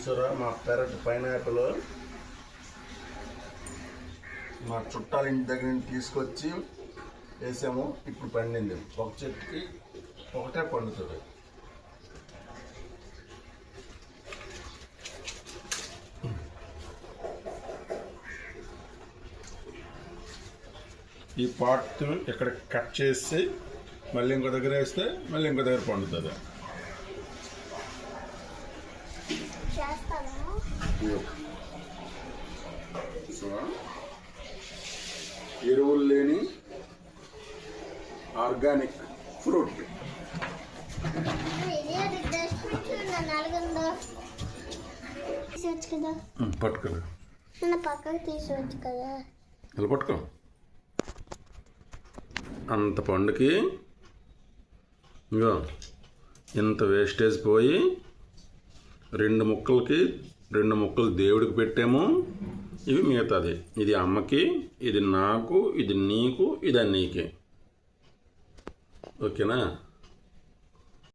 చూసారా మా పెరట్ పైనాపిల్ మా చుట్టాల ఇంటి దగ్గర నుంచి తీసుకొచ్చి వేసాము. ఇప్పుడు పండింది. ఒక చెట్టుకి ఒకటే పండుతుంది. ఈ పాట్ ఇక్కడ కట్ చేసి మళ్ళీ ఇంకో దగ్గర వేస్తే మళ్ళీ ఇంకో దగ్గర పండుతుంది. ఎరువులు లేని ఆర్గానిక్ ఫ్రూట్. పట్టుకోలేదు పక్కకు తీసుకోవచ్చు కదా. ఇలా పట్టుకో. అంత పండుకి ఇంకో ఇంత వేస్టేజ్ పోయి 2 ముక్కలు దేవుడికి పెట్టాము. ఇవి మిగతాది. ఇది అమ్మకి, ఇది నాకు, ఇది నీకు, ఇది నీకే. ఓకేనా?